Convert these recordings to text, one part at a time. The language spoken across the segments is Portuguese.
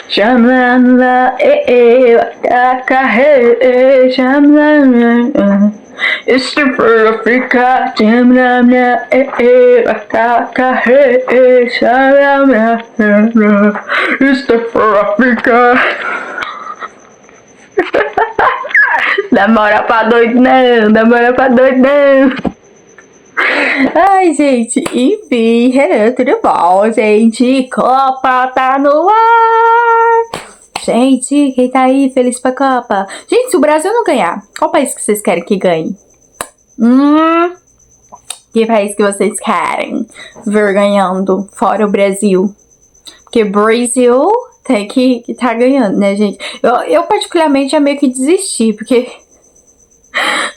Shamla, Shamla, it's the for Africa, Shamla, Shamla, it's the for Africa. Demora pra doido não, demora pra doido não. Ai, gente, enfim, tudo bom, gente? Copa tá no ar! Gente, quem tá aí feliz pra Copa? Gente, se o Brasil não ganhar, qual país que vocês querem que ganhe? Que país que vocês querem ver ganhando, fora o Brasil? Porque o Brasil tem que tá ganhando, né, gente? Eu particularmente já meio que desisti, porque...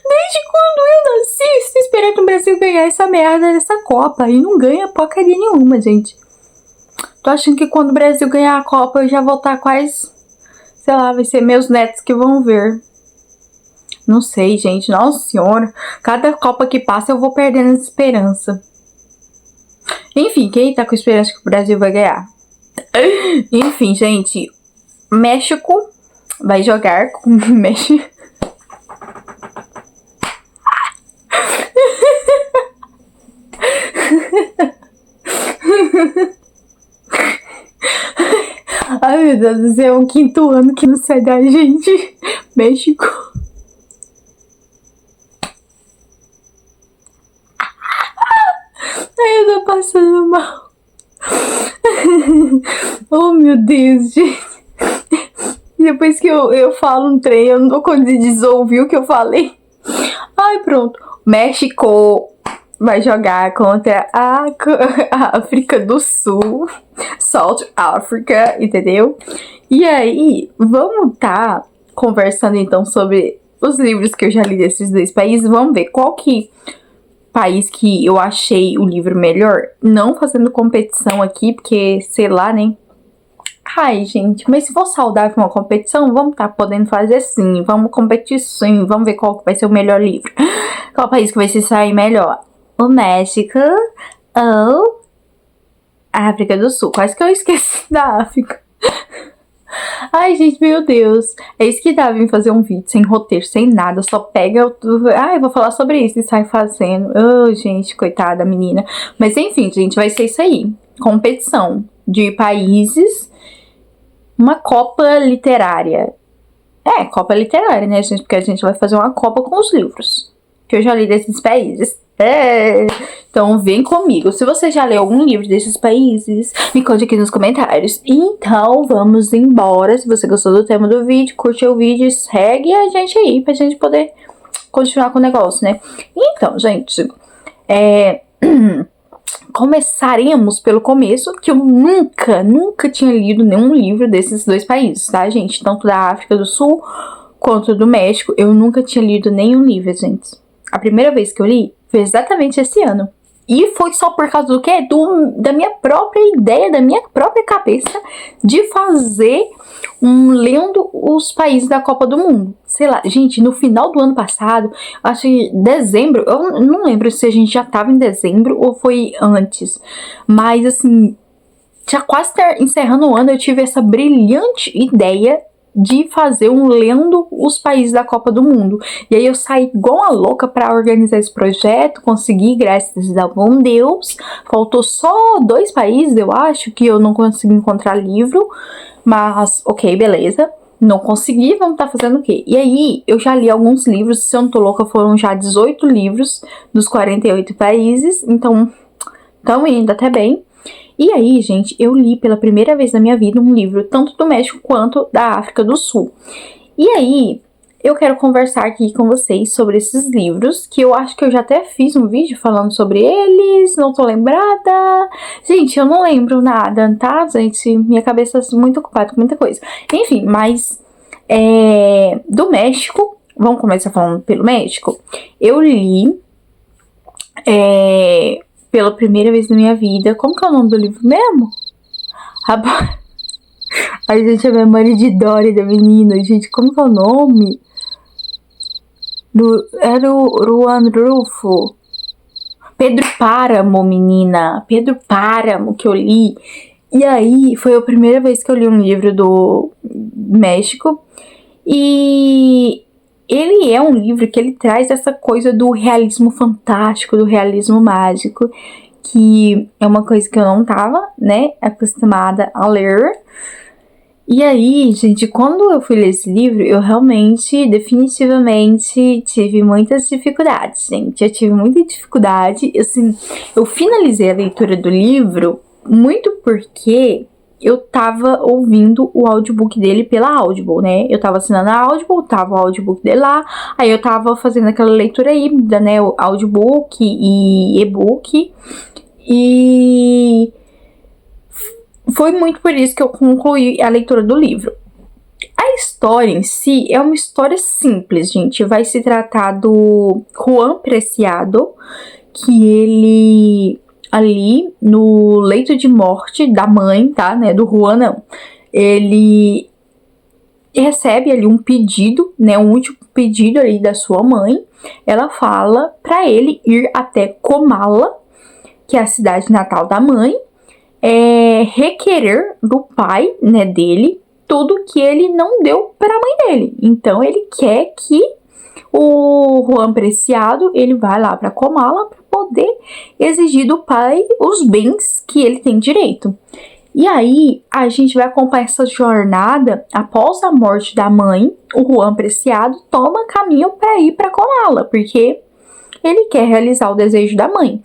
Desde quando eu nasci, estou esperando o Brasil ganhar essa merda dessa Copa. E não ganha porcaria nenhuma, gente. Tô achando que quando o Brasil ganhar a Copa, eu já vou estar quase... Sei lá, vai ser meus netos que vão ver. Não sei, gente. Nossa senhora. Cada Copa que passa, eu vou perdendo essa esperança. Enfim, quem tá com esperança que o Brasil vai ganhar? Enfim, gente. México vai jogar com... México... Ai, meu Deus do céu, o quinto ano que não sai da gente. México. Ai, eu tô passando mal. Oh, meu Deus, gente. Depois que eu falo um trem, eu não tô conseguindo ouvir o que eu falei. Ai, pronto. México vai jogar contra a África do Sul. South Africa, entendeu? E aí, vamos tá conversando então sobre os livros que eu já li desses dois países. Vamos ver qual que país que eu achei o livro melhor. Não fazendo competição aqui, porque, sei lá, né? Ai, gente, mas se for saudável uma competição, vamos tá podendo fazer sim. Vamos competir sim. Vamos ver qual que vai ser o melhor livro. Qual país que vai se sair melhor? O México ou a África do Sul? Quase que eu esqueci da África. Ai, gente, meu Deus. É isso que dá vir fazer um vídeo sem roteiro, sem nada. Só pega... eu vou falar sobre isso e sai fazendo. Oh, gente, coitada da menina. Mas enfim, gente, vai ser isso aí. Competição de países. Uma Copa literária. É, Copa literária, né, gente? Porque a gente vai fazer uma Copa com os livros que eu já li desses países. Então vem comigo. Se você já leu algum livro desses países, me conte aqui nos comentários. Então vamos embora. Se você gostou do tema do vídeo, curte o vídeo, segue a gente aí pra gente poder continuar com o negócio, né? Então, gente, começaremos pelo começo, que eu nunca tinha lido nenhum livro desses dois países, tá, gente? Tanto da África do Sul quanto do México. Eu nunca tinha lido nenhum livro, gente. A primeira vez que eu li foi exatamente esse ano. E foi só por causa do quê? Da minha própria ideia, da minha própria cabeça de fazer lendo os países da Copa do Mundo. Sei lá, gente, no final do ano passado, acho que dezembro, eu não lembro se a gente já tava em dezembro ou foi antes. Mas assim, já quase encerrando o ano, eu tive essa brilhante ideia de fazer lendo os países da Copa do Mundo. E aí eu saí igual a louca pra organizar esse projeto, consegui, graças a bom Deus. Faltou só 2 países, eu acho, que eu não consegui encontrar livro. Mas, ok, beleza. Não consegui, vamos tá fazendo o quê? E aí, eu já li alguns livros, se eu não tô louca, foram já 18 livros dos 48 países. Então, tão indo até bem. E aí, gente, eu li pela primeira vez na minha vida um livro tanto do México quanto da África do Sul. E aí, eu quero conversar aqui com vocês sobre esses livros, que eu acho que eu já até fiz um vídeo falando sobre eles, não tô lembrada. Gente, eu não lembro nada, tá, gente? Minha cabeça é muito ocupada com muita coisa. Enfim, mas do México, vamos começar falando pelo México. Eu li... pela primeira vez na minha vida. Como que é o nome do livro mesmo? Ai, gente, a memória de Dory da menina. Gente, como que é o nome? Era o Juan Rulfo. Pedro Páramo, menina. Pedro Páramo, que eu li. E aí, foi a primeira vez que eu li um livro do México. E ele é um livro que ele traz essa coisa do realismo fantástico, do realismo mágico, que é uma coisa que eu não tava, né, acostumada a ler. E aí, gente, quando eu fui ler esse livro, eu realmente, definitivamente, tive muitas dificuldades, gente. Eu tive muita dificuldade, assim, eu finalizei a leitura do livro muito porque eu tava ouvindo o audiobook dele pela Audible, né? Eu tava assinando a Audible, tava o audiobook dele lá, aí eu tava fazendo aquela leitura híbrida, né? O audiobook e e-book. E foi muito por isso que eu concluí a leitura do livro. A história em si é uma história simples, gente. Vai se tratar do Juan Preciado, que ele ali no leito de morte da mãe, tá, né, do Juan não. Ele recebe ali um pedido, né, um último pedido ali da sua mãe. Ela fala para ele ir até Comala, que é a cidade natal da mãe, requerer do pai, né, dele, tudo que ele não deu para a mãe dele. Então ele quer que o Juan Preciado, ele vai lá para Comala para poder exigir do pai os bens que ele tem direito. E aí a gente vai acompanhar essa jornada. Após a morte da mãe, o Juan Preciado toma caminho para ir para Comala, porque ele quer realizar o desejo da mãe.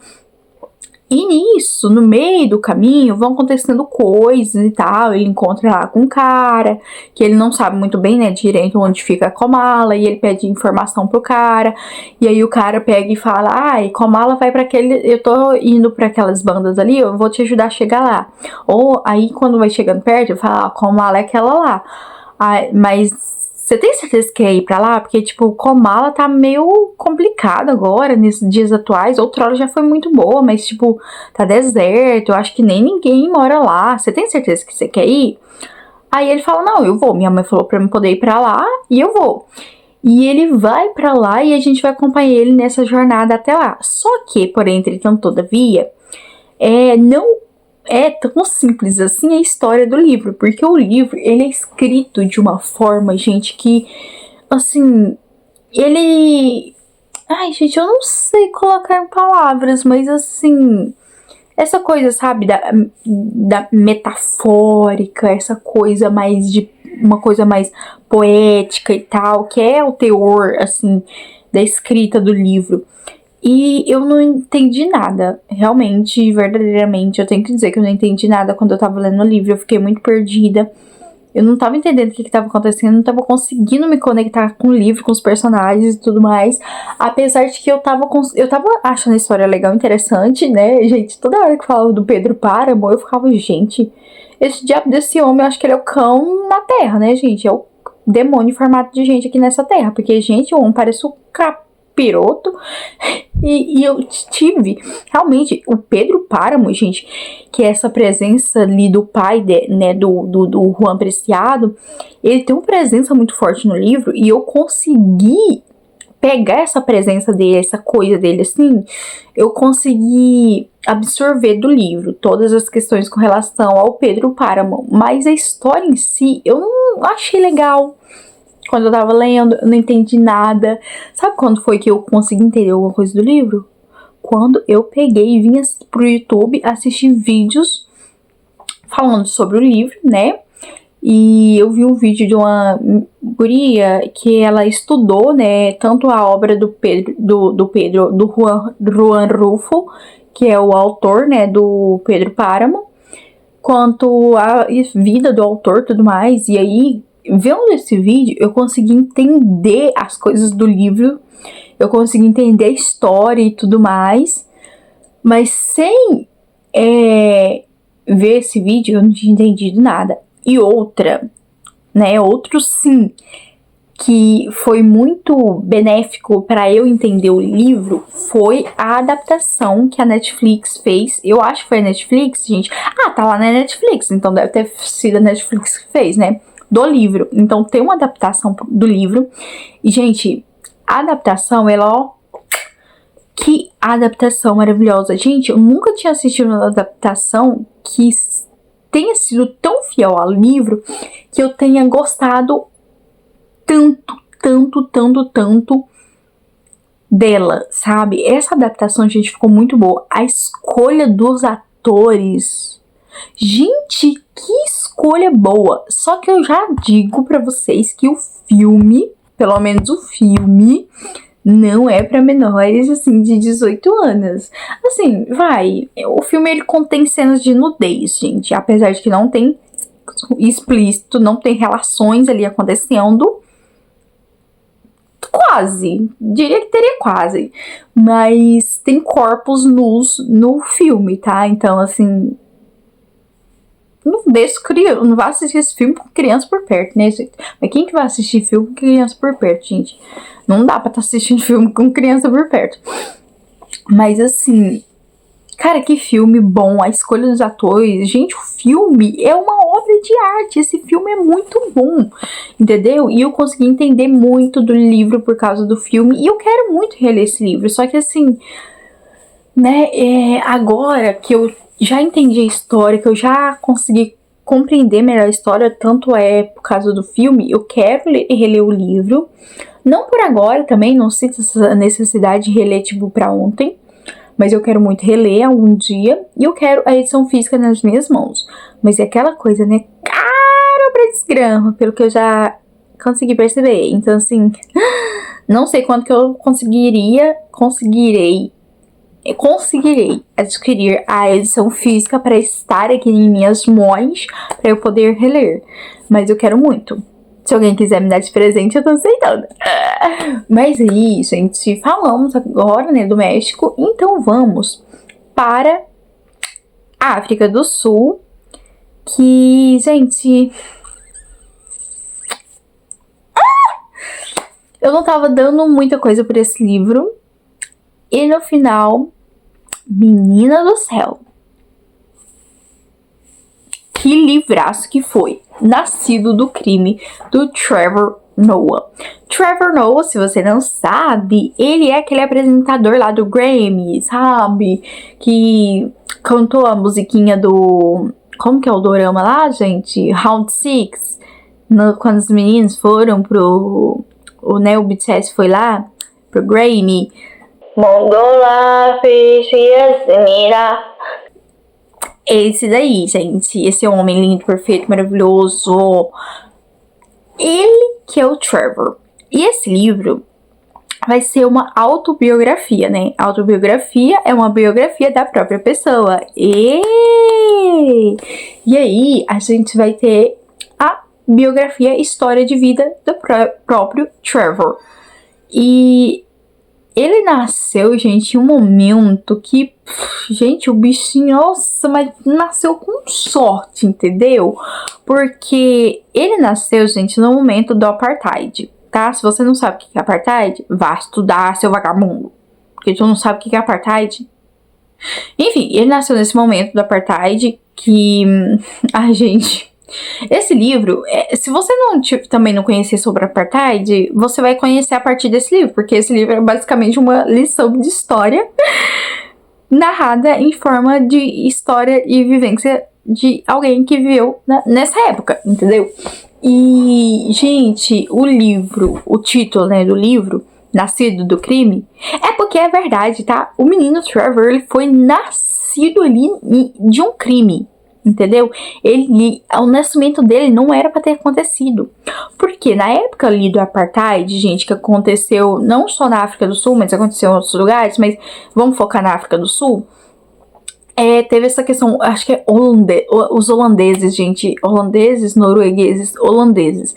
E nisso, no meio do caminho, vão acontecendo coisas e tal. Ele encontra lá com um cara, que ele não sabe muito bem, né, direito onde fica a Comala, e ele pede informação pro cara. E aí o cara pega e fala, ai, Comala vai pra aquele... Eu tô indo pra aquelas bandas ali, eu vou te ajudar a chegar lá. Ou aí, quando vai chegando perto, eu falo, Comala é aquela lá. Ai, mas... Você tem certeza que quer ir pra lá? Porque, tipo, Comala tá meio complicado agora, nesses dias atuais. Outrora já foi muito boa, mas, tipo, tá deserto. Eu acho que nem ninguém mora lá. Você tem certeza que você quer ir? Aí ele fala, não, eu vou. Minha mãe falou pra eu poder ir pra lá e eu vou. E ele vai pra lá e a gente vai acompanhar ele nessa jornada até lá. Só que, porém, entretanto, todavia, não é tão simples assim a história do livro, porque o livro, ele é escrito de uma forma, gente, que, assim, ele... Ai, gente, eu não sei colocar em palavras, mas, assim, essa coisa, sabe, da metafórica, essa coisa mais de... uma coisa mais poética e tal, que é o teor, assim, da escrita do livro. E eu não entendi nada, realmente, verdadeiramente, eu tenho que dizer que eu não entendi nada quando eu tava lendo o livro, eu fiquei muito perdida, eu não tava entendendo o que tava acontecendo, não tava conseguindo me conectar com o livro, com os personagens e tudo mais, apesar de que eu tava achando a história legal, interessante, né, gente, toda hora que falava do Pedro Páramo, eu ficava, gente, esse diabo desse homem, eu acho que ele é o cão na terra, né, gente, é o demônio em formato de gente aqui nessa terra, porque, gente, o homem parece o capiroto. E eu tive, realmente, o Pedro Páramo, gente, que é essa presença ali do pai, né, do Juan Preciado, ele tem uma presença muito forte no livro, e eu consegui pegar essa presença dele, essa coisa dele, assim, eu consegui absorver do livro todas as questões com relação ao Pedro Páramo, mas a história em si, eu não achei legal. Quando eu tava lendo, eu não entendi nada. Sabe quando foi que eu consegui entender alguma coisa do livro? Quando eu peguei e vim pro YouTube assistir vídeos falando sobre o livro, né? E eu vi um vídeo de uma guria que ela estudou, né, tanto a obra do Juan Rulfo, que é o autor, né, do Pedro Páramo, quanto a vida do autor e tudo mais. E aí, vendo esse vídeo, eu consegui entender as coisas do livro, eu consegui entender a história e tudo mais, mas sem ver esse vídeo, eu não tinha entendido nada. E outra, né, outro sim, que foi muito benéfico para eu entender o livro, foi a adaptação que a Netflix fez. Eu acho que foi a Netflix, gente. Ah, tá lá na Netflix, então deve ter sido a Netflix que fez, né? Do livro. Então tem uma adaptação do livro. E, gente, a adaptação, ela, ó, que adaptação maravilhosa. Gente, eu nunca tinha assistido uma adaptação que tenha sido tão fiel ao livro que eu tenha gostado tanto dela, sabe? Essa adaptação, gente, ficou muito boa. A escolha dos atores, gente, que escolha boa. Só que eu já digo pra vocês que o filme, pelo menos o filme, não é pra menores, assim, de 18 anos. Assim, o filme, ele contém cenas de nudez, gente. Apesar de que não tem explícito, não tem relações ali acontecendo. Quase, diria que teria quase. Mas tem corpos nus no filme, tá? Então, assim, não vai assistir esse filme com criança por perto, né, gente? Mas quem que vai assistir filme com criança por perto, gente? Não dá pra estar assistindo filme com criança por perto. Mas, assim, cara, que filme bom, a escolha dos atores. Gente, o filme é uma obra de arte. Esse filme é muito bom, entendeu? E eu consegui entender muito do livro por causa do filme. E eu quero muito reler esse livro. Só que assim, né, agora que eu já entendi a história, que eu já consegui compreender melhor a história, tanto é por causa do filme, eu quero reler o livro. Não por agora também, não sinto essa necessidade de reler, tipo, pra ontem. Mas eu quero muito reler algum dia. E eu quero a edição física nas minhas mãos. Mas é aquela coisa, né? Caro pra desgrama, pelo que eu já consegui perceber. Então, assim, não sei quando que eu conseguirei adquirir a edição física para estar aqui em minhas mãos, para eu poder reler. Mas eu quero muito. Se alguém quiser me dar de presente, eu tô aceitando. Mas aí, gente, falamos agora, né, do México. Então vamos para a África do Sul. Que, gente, eu não tava dando muita coisa por esse livro. E no final, menina do céu, que livraço que foi. Nascido do Crime, do Trevor Noah. Trevor Noah, se você não sabe, ele é aquele apresentador lá do Grammy, sabe? Que cantou a musiquinha do... Como que é o dorama lá, gente? Round 6. Quando os meninos foram pro... O BTS foi lá pro Grammy. Mongola, esse daí, gente. Esse homem lindo, perfeito, maravilhoso. Ele que é o Trevor. E esse livro vai ser uma autobiografia, né? Autobiografia é uma biografia da própria pessoa. E aí, a gente vai ter a biografia, história de vida do próprio Trevor. E ele nasceu, gente, em um momento que, gente, o bichinho, nossa, mas nasceu com sorte, entendeu? Porque ele nasceu, gente, no momento do apartheid, tá? Se você não sabe o que é apartheid, vá estudar, seu vagabundo. Porque tu não sabe o que é apartheid. Enfim, ele nasceu nesse momento do apartheid que, ai, gente... Esse livro, se você também não conhecer sobre apartheid, você vai conhecer a partir desse livro, porque esse livro é basicamente uma lição de história narrada em forma de história e vivência de alguém que viveu nessa época, entendeu? E, gente, o título, né, do livro, Nascido do Crime, é porque é verdade, tá? O menino Trevor, ele foi nascido ali de um crime. Entendeu? O nascimento dele não era pra ter acontecido. Porque na época ali do apartheid, gente, que aconteceu não só na África do Sul, mas aconteceu em outros lugares, mas vamos focar na África do Sul. Teve essa questão, acho que é os holandeses, gente, noruegueses, holandeses,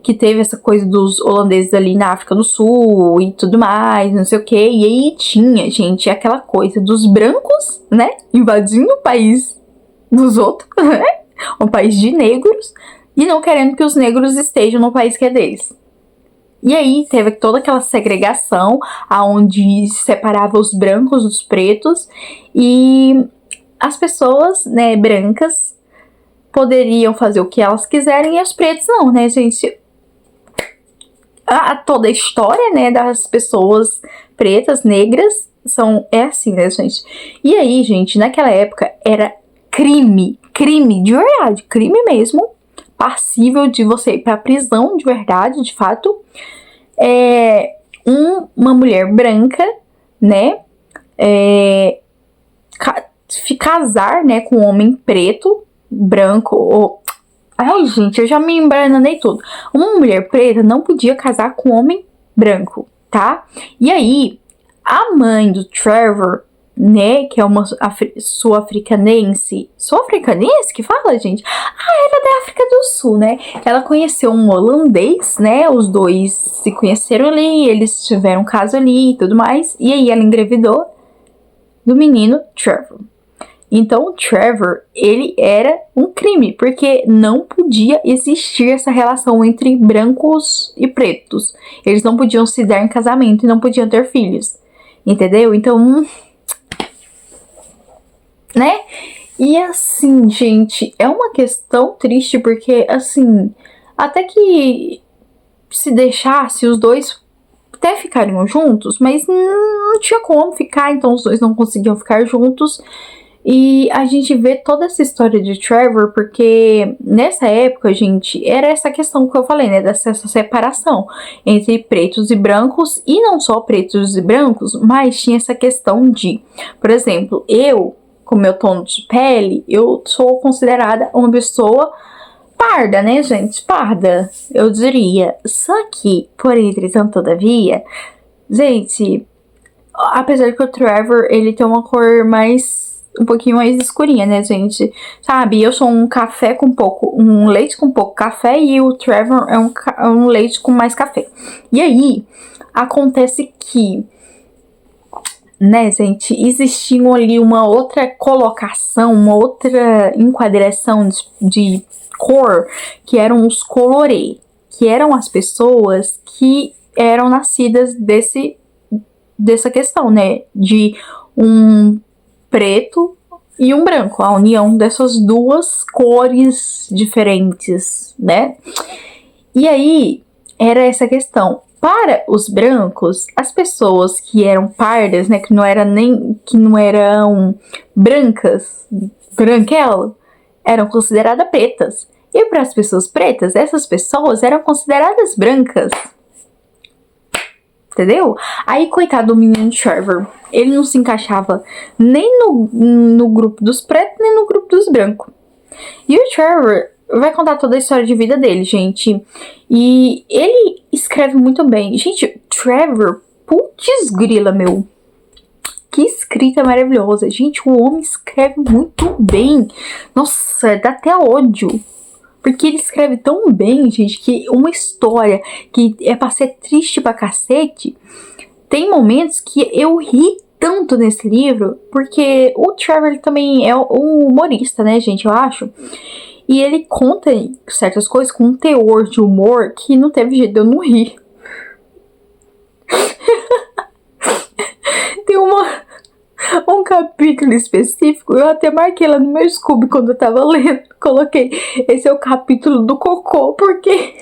que teve essa coisa dos holandeses ali na África do Sul e tudo mais, não sei o que. E aí tinha, gente, aquela coisa dos brancos, né, invadindo o país dos outros, né? Um país de negros, e não querendo que os negros estejam no país que é deles. E aí teve toda aquela segregação, aonde separava os brancos dos pretos, e as pessoas, né, brancas poderiam fazer o que elas quiserem, e os pretos não, né, gente? Toda a história, né, das pessoas pretas, negras, é assim, né, gente? E aí, gente, naquela época era crime crime de verdade, crime mesmo, passível de você ir pra prisão de verdade, de fato. Uma mulher branca, né, casar, né, com um homem preto, branco, ou... Ai, gente, eu já me embananei tudo. Uma mulher preta não podia casar com um homem branco, tá? E aí, a mãe do Trevor, né, que é uma sul-africanense. Sul-africanense que fala, gente? Ela é da África do Sul, né? Ela conheceu um holandês, né? Os dois se conheceram ali, eles tiveram um caso ali e tudo mais. E aí ela engravidou do menino Trevor. Então, o Trevor, ele era um crime, porque não podia existir essa relação entre brancos e pretos. Eles não podiam se dar em casamento e não podiam ter filhos. Entendeu? Então, né? E assim, gente, é uma questão triste, porque, assim, até que se deixasse os dois até ficariam juntos, mas não tinha como ficar, então os dois não conseguiam ficar juntos. E a gente vê toda essa história de Trevor, porque nessa época, gente, era essa questão que eu falei, né, dessa separação entre pretos e brancos, e não só pretos e brancos, mas tinha essa questão de, por exemplo, eu, com meu tom de pele, eu sou considerada uma pessoa parda, né, gente, parda, eu diria. Só que, por entretanto, todavia, gente, apesar que o Trevor, ele tem uma cor um pouquinho mais escurinha, né, gente? Sabe, eu sou um leite com pouco café, e o Trevor é um leite com mais café. E aí, acontece que, né, gente, existia ali uma outra colocação, uma outra enquadração de cor, que eram os colorê, que eram as pessoas que eram nascidas dessa questão, né, de um preto e um branco, a união dessas duas cores diferentes, né? E aí, era essa questão. Para os brancos, as pessoas que eram pardas, né, que não eram brancas, branquelas, eram consideradas pretas. E para as pessoas pretas, essas pessoas eram consideradas brancas. Entendeu? Aí, coitado do menino Trevor, ele não se encaixava nem no grupo dos pretos, nem no grupo dos brancos. E o Trevor vai contar toda a história de vida dele, gente. E ele escreve muito bem. Gente, Trevor, putz grila, meu. Que escrita maravilhosa. Gente, o homem escreve muito bem. Nossa, dá até ódio. Porque ele escreve tão bem, gente, que uma história que é pra ser triste pra cacete, tem momentos que eu ri tanto nesse livro, porque o Trevor também é um humorista, né, gente, eu acho. E ele conta certas coisas com um teor de humor que não teve jeito de eu não rir. Tem um capítulo específico, eu até marquei lá no meu Scooby quando eu tava lendo, coloquei, esse é o capítulo do cocô, porque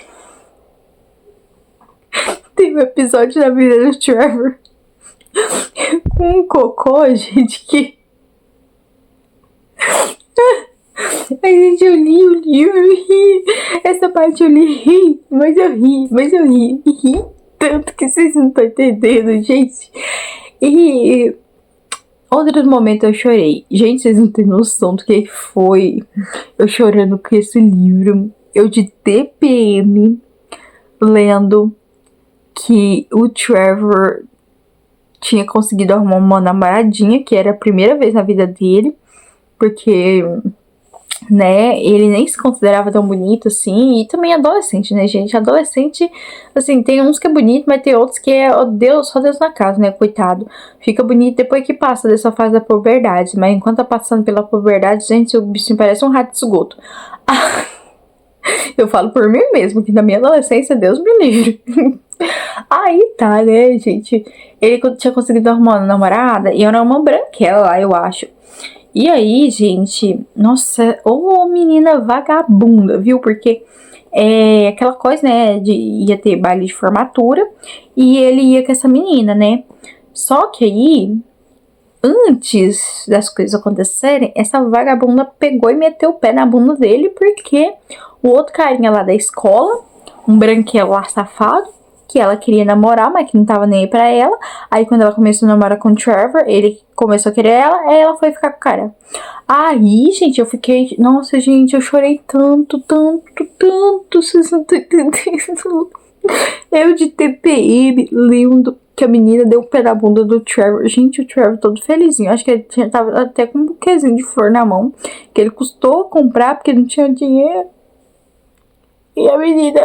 tem um episódio da vida do Trevor com um cocô, gente, que a gente, eu ri, essa parte eu ri, mas eu ri tanto que vocês não estão entendendo, gente. E outro momento eu chorei. Gente, vocês não têm noção do que foi eu chorando com esse livro. Eu de TPM lendo que o Trevor tinha conseguido arrumar uma namoradinha, que era a primeira vez na vida dele, porque, né, ele nem se considerava tão bonito assim, e também adolescente, né, gente, adolescente, assim, tem uns que é bonito, mas tem outros que é, só Deus na casa, né, coitado, fica bonito depois que passa dessa fase da puberdade, mas enquanto tá passando pela puberdade, gente, o bichinho parece um rato de esgoto. Eu falo por mim mesmo, que na minha adolescência, Deus me livre. Aí tá, né, gente, ele tinha conseguido arrumar uma namorada, e era uma branquela lá, eu acho. E aí, gente, nossa, ô menina vagabunda, viu? Porque é aquela coisa, né, ia ter baile de formatura e ele ia com essa menina, né? Só que aí, antes das coisas acontecerem, essa vagabunda pegou e meteu o pé na bunda dele, porque o outro carinha lá da escola, um branquelo lá safado, que ela queria namorar, mas que não tava nem aí pra ela. Aí quando ela começou a namorar com o Trevor, ele começou a querer ela, aí ela foi ficar com o cara. Aí, gente, eu fiquei... Nossa, gente, eu chorei tanto, tanto, tanto. Vocês não estão entendendo. Eu de TPM, lendo que a menina deu o pé na bunda do Trevor. Gente, o Trevor todo felizinho. Acho que ele tava até com um buquezinho de flor na mão, que ele custou comprar porque não tinha dinheiro. E a menina...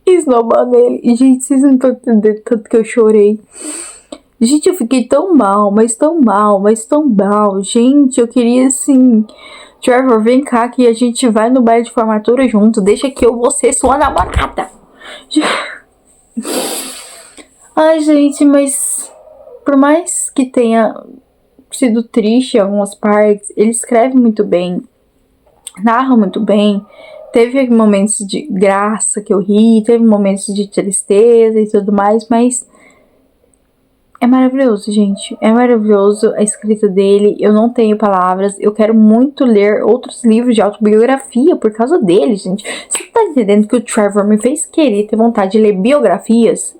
esnobando ele. E, gente, vocês não estão entendendo tanto que eu chorei. Gente, eu fiquei tão mal, mas tão mal, mas tão mal. Gente, eu queria assim... Trevor, vem cá que a gente vai no baile de formatura junto. Deixa que eu vou ser sua namorada. Ai, gente, mas... Por mais que tenha sido triste em algumas partes, ele escreve muito bem. Narra muito bem. Teve momentos de graça que eu ri, teve momentos de tristeza e tudo mais, mas é maravilhoso, gente. É maravilhoso a escrita dele. Eu não tenho palavras. Eu quero muito ler outros livros de autobiografia por causa dele, gente. Você tá entendendo que o Trevor me fez querer ter vontade de ler biografias?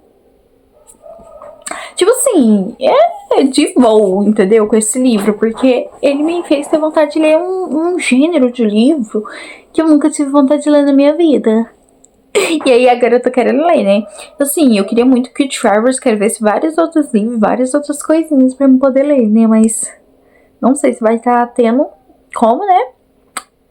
Tipo assim, é de voo, entendeu? Com esse livro, porque ele me fez ter vontade de ler um gênero de livro que eu nunca tive vontade de ler na minha vida. E aí agora eu tô querendo ler, né? Assim, eu queria muito que o Trevor escrevesse vários outros livros, várias outras coisinhas pra eu poder ler, né? Mas não sei se vai estar tendo como, né?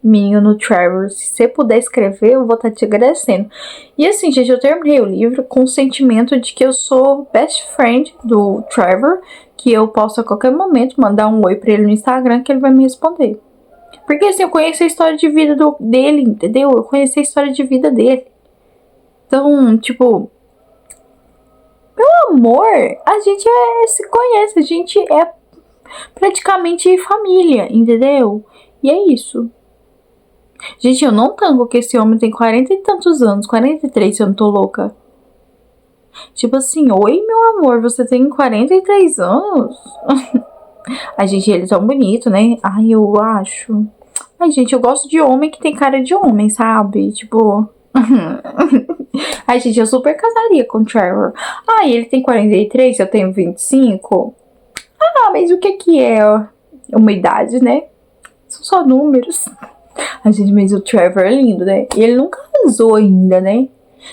Menino Trevor, se você puder escrever, eu vou estar te agradecendo. E assim, gente, eu terminei o livro com o sentimento de que eu sou best friend do Trevor, que eu posso a qualquer momento mandar um oi pra ele no Instagram que ele vai me responder. Porque assim, eu conheço a história de vida dele, entendeu? Eu conheci a história de vida dele. Então, tipo, pelo amor, a gente se conhece, a gente é praticamente família, entendeu? E é isso. Gente, eu não tanco que esse homem tem 40 e tantos anos, 43 se eu não tô louca. Tipo assim, oi meu amor, você tem 43 anos? Ai, gente, ele é tão bonito, né? Ai, eu acho. Ai, gente, eu gosto de homem que tem cara de homem, sabe? Tipo... Ai, gente, eu super casaria com o Trevor. Ai, ele tem 43, eu tenho 25. Ah, mas o que é uma idade, né? São só números. Ai, gente, mas o Trevor é lindo, né? E ele nunca casou ainda, né?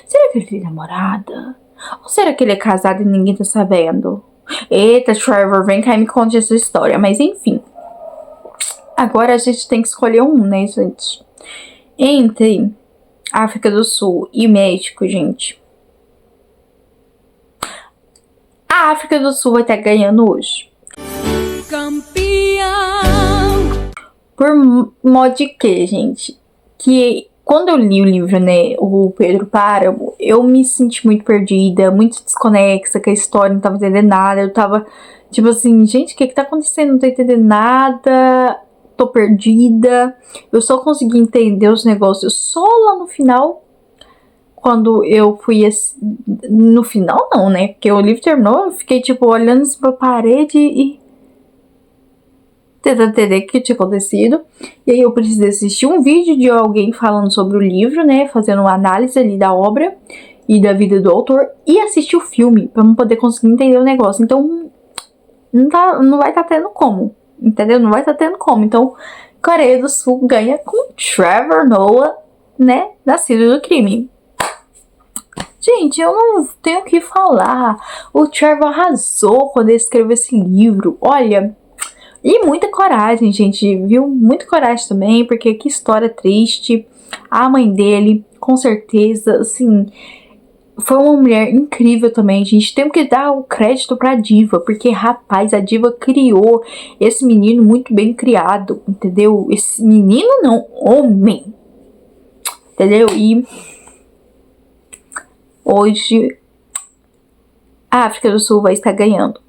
Será que ele tem namorada? Ou será que ele é casado e ninguém tá sabendo? Eita, Trevor, vem cá e me conte essa história. Mas enfim. Agora a gente tem que escolher um, né, gente? Entre África do Sul e México, gente. A África do Sul vai estar ganhando hoje. Campeão! Por modo de que, gente? Que quando eu li o livro, né, o Pedro Páramo, eu me senti muito perdida, muito desconexa com a história, não tava entendendo nada. Eu tava, tipo assim, gente, o que tá acontecendo? Não tô entendendo nada, tô perdida. Eu só consegui entender os negócios só lá no final, quando eu fui... No final não, né, porque o livro terminou, eu fiquei, tipo, olhando assim pra parede e... tentando entender o que tinha acontecido. E aí eu precisei assistir um vídeo de alguém falando sobre o livro, né, fazendo uma análise ali da obra e da vida do autor, e assistir o filme pra eu poder conseguir entender o negócio. Então não vai estar tendo como, entendeu? Não vai estar tendo como. Então Coreia do Sul ganha com Trevor Noah, né, nascido do crime. Gente, eu não tenho o que falar. O Trevor arrasou quando ele escreveu esse livro. Olha... E muita coragem, gente, viu? Muita coragem também, porque que história triste. A mãe dele, com certeza, assim, foi uma mulher incrível também, gente. Temos que dar o crédito pra diva, porque, rapaz, a diva criou esse menino muito bem criado, entendeu? Esse menino não, homem, entendeu? E hoje a África do Sul vai estar ganhando.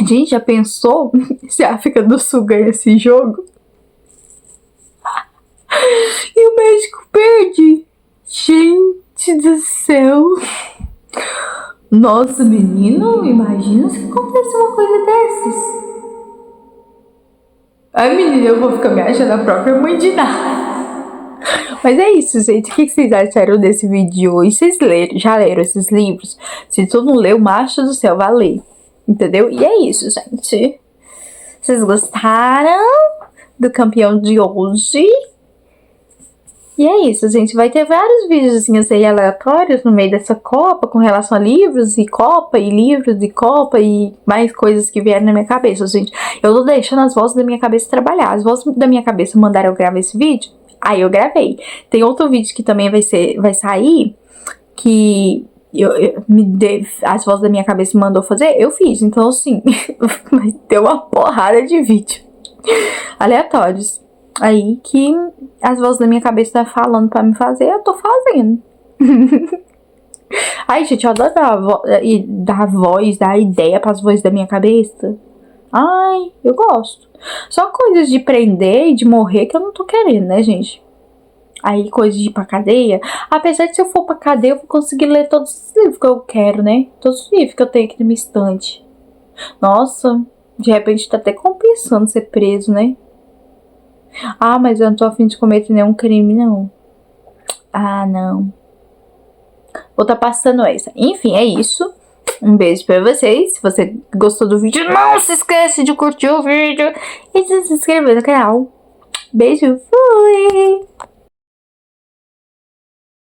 Gente, já pensou se a África do Sul ganha esse jogo? E o México perde? Gente do céu. Nossa, menino, imagina se acontece uma coisa dessas. Ai, menina, eu vou ficar me achando a própria mãe de nada. Mas é isso, gente. O que vocês acharam desse vídeo de hoje? Vocês já leram esses livros? Se tu não leu, Macho do Céu, vai ler. Entendeu? E é isso, gente. Vocês gostaram do campeão de hoje? E é isso, gente. Vai ter vários vídeos assim aleatórios no meio dessa Copa com relação a livros e Copa e livros e Copa e mais coisas que vieram na minha cabeça, gente. Eu tô deixando as vozes da minha cabeça trabalhar. As vozes da minha cabeça mandaram eu gravar esse vídeo. Aí eu gravei. Tem outro vídeo que também vai sair, que as vozes da minha cabeça me mandou fazer, eu fiz. Então, assim, vai ter uma porrada de vídeo aleatórios. Aí que as vozes da minha cabeça tá falando pra me fazer, eu tô fazendo. Ai, gente, eu adoro dar voz, dar ideia pras vozes da minha cabeça. Ai, eu gosto. Só coisas de prender e de morrer que eu não tô querendo, né, gente? Aí, coisas de ir pra cadeia. Apesar de se eu for pra cadeia, eu vou conseguir ler todos os livros que eu quero, né? Todos os livros que eu tenho aqui na minha estante. Nossa, de repente tá até compensando ser preso, né? Ah, mas eu não tô a fim de cometer nenhum crime, não. Ah, não. Vou tá passando essa. Enfim, é isso. Um beijo pra vocês. Se você gostou do vídeo, não se esquece de curtir o vídeo e de se inscrever no canal. Beijo, fui!